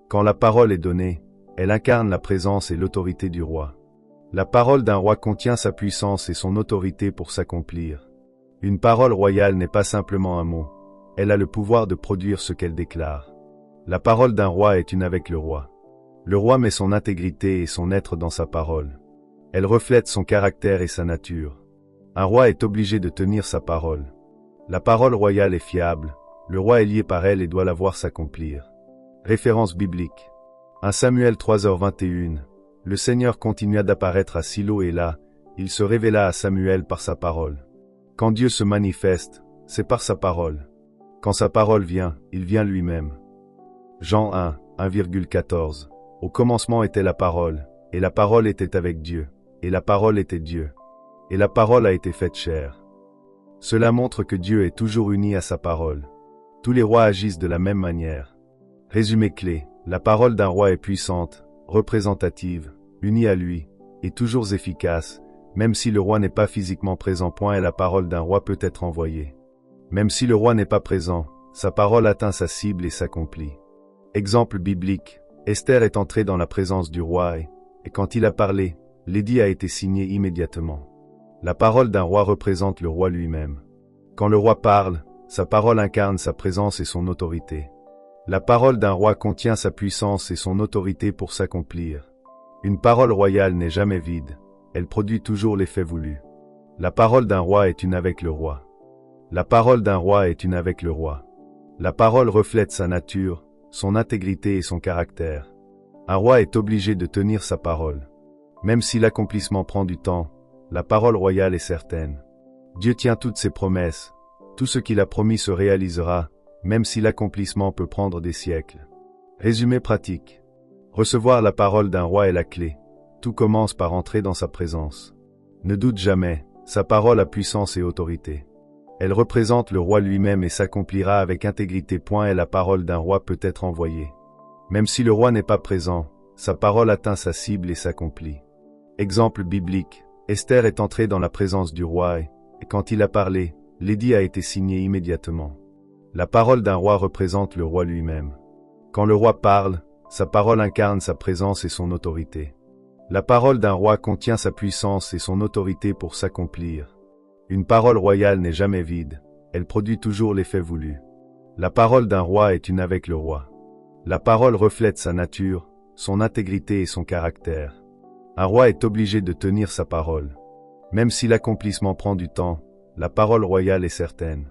Quand la parole est donnée, elle incarne la présence et l'autorité du roi. La parole d'un roi contient sa puissance et son autorité pour s'accomplir. Une parole royale n'est pas simplement un mot, elle a le pouvoir de produire ce qu'elle déclare. La parole d'un roi est une avec le roi. Le roi met son intégrité et son être dans sa parole. Elle reflète son caractère et sa nature. Un roi est obligé de tenir sa parole. La parole royale est fiable, le roi est lié par elle et doit la voir s'accomplir. Référence biblique. 1 Samuel 3h21. Le Seigneur continua d'apparaître à Silo et là, il se révéla à Samuel par sa parole. Quand Dieu se manifeste, c'est par sa parole. Quand sa parole vient, il vient lui-même. Jean 1, 1,14. Au commencement était la parole, et la parole était avec Dieu, et la parole était Dieu. Et la parole a été faite chair. Cela montre que Dieu est toujours uni à sa parole. Tous les rois agissent de la même manière. Résumé clé, la parole d'un roi est puissante, représentative, unie à lui, et toujours efficace, même si le roi n'est pas physiquement présent. Et la parole d'un roi peut être envoyée. Même si le roi n'est pas présent, sa parole atteint sa cible et s'accomplit. Exemple biblique, Esther est entrée dans la présence du roi et quand il a parlé, l'édit a été signé immédiatement. La parole d'un roi représente le roi lui-même. Quand le roi parle, sa parole incarne sa présence et son autorité. La parole d'un roi contient sa puissance et son autorité pour s'accomplir. Une parole royale n'est jamais vide, elle produit toujours l'effet voulu. La parole d'un roi est une avec le roi. La parole d'un roi est une avec le roi. La parole reflète sa nature, son intégrité et son caractère. Un roi est obligé de tenir sa parole. Même si l'accomplissement prend du temps, la parole royale est certaine. Dieu tient toutes ses promesses. Tout ce qu'il a promis se réalisera, même si l'accomplissement peut prendre des siècles. Résumé pratique. Recevoir la parole d'un roi est la clé. Tout commence par entrer dans sa présence. Ne doute jamais, sa parole a puissance et autorité. Elle représente le roi lui-même et s'accomplira avec intégrité. Et la parole d'un roi peut être envoyée. Même si le roi n'est pas présent, sa parole atteint sa cible et s'accomplit. Exemple biblique, Esther est entrée dans la présence du roi et quand il a parlé, l'édit a été signé immédiatement. La parole d'un roi représente le roi lui-même. Quand le roi parle, sa parole incarne sa présence et son autorité. La parole d'un roi contient sa puissance et son autorité pour s'accomplir. Une parole royale n'est jamais vide, elle produit toujours l'effet voulu. La parole d'un roi est une avec le roi. La parole reflète sa nature, son intégrité et son caractère. Un roi est obligé de tenir sa parole. Même si l'accomplissement prend du temps, la parole royale est certaine.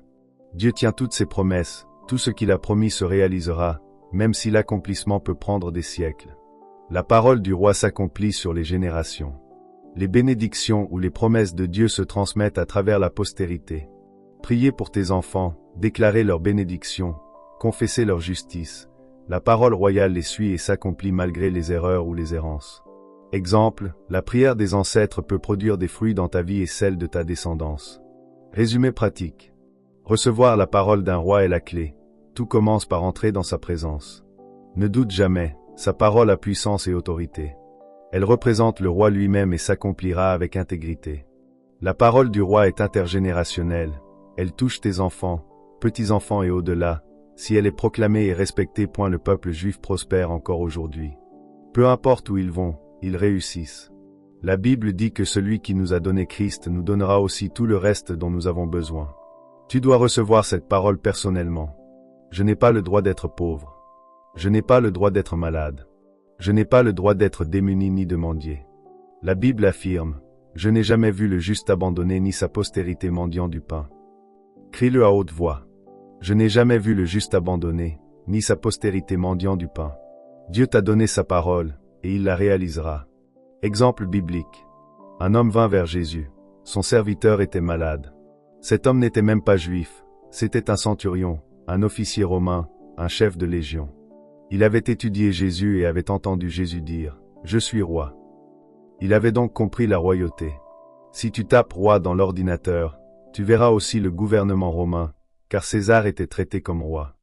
Dieu tient toutes ses promesses, tout ce qu'il a promis se réalisera, même si l'accomplissement peut prendre des siècles. La parole du roi s'accomplit sur les générations. Les bénédictions ou les promesses de Dieu se transmettent à travers la postérité. Priez pour tes enfants, déclarez leur bénédiction, confessez leur justice. La parole royale les suit et s'accomplit malgré les erreurs ou les errances. Exemple, la prière des ancêtres peut produire des fruits dans ta vie et celle de ta descendance. Résumé pratique. Recevoir la parole d'un roi est la clé. Tout commence par entrer dans sa présence. Ne doute jamais, sa parole a puissance et autorité. Elle représente le roi lui-même et s'accomplira avec intégrité. La parole du roi est intergénérationnelle. Elle touche tes enfants, petits-enfants et au-delà. Si elle est proclamée et respectée, le peuple juif prospère encore aujourd'hui. Peu importe où ils vont, ils réussissent. La Bible dit que celui qui nous a donné Christ nous donnera aussi tout le reste dont nous avons besoin. Tu dois recevoir cette parole personnellement. Je n'ai pas le droit d'être pauvre. Je n'ai pas le droit d'être malade. Je n'ai pas le droit d'être démuni ni de mendier. La Bible affirme, « Je n'ai jamais vu le juste abandonné ni sa postérité mendiant du pain. » Crie-le à haute voix. Je n'ai jamais vu le juste abandonné, ni sa postérité mendiant du pain. Dieu t'a donné sa parole, et il la réalisera. Exemple biblique. Un homme vint vers Jésus. Son serviteur était malade. Cet homme n'était même pas juif. C'était un centurion, un officier romain, un chef de légion. Il avait étudié Jésus et avait entendu Jésus dire « Je suis roi ». Il avait donc compris la royauté. Si tu tapes roi dans l'ordinateur, tu verras aussi le gouvernement romain, car César était traité comme roi.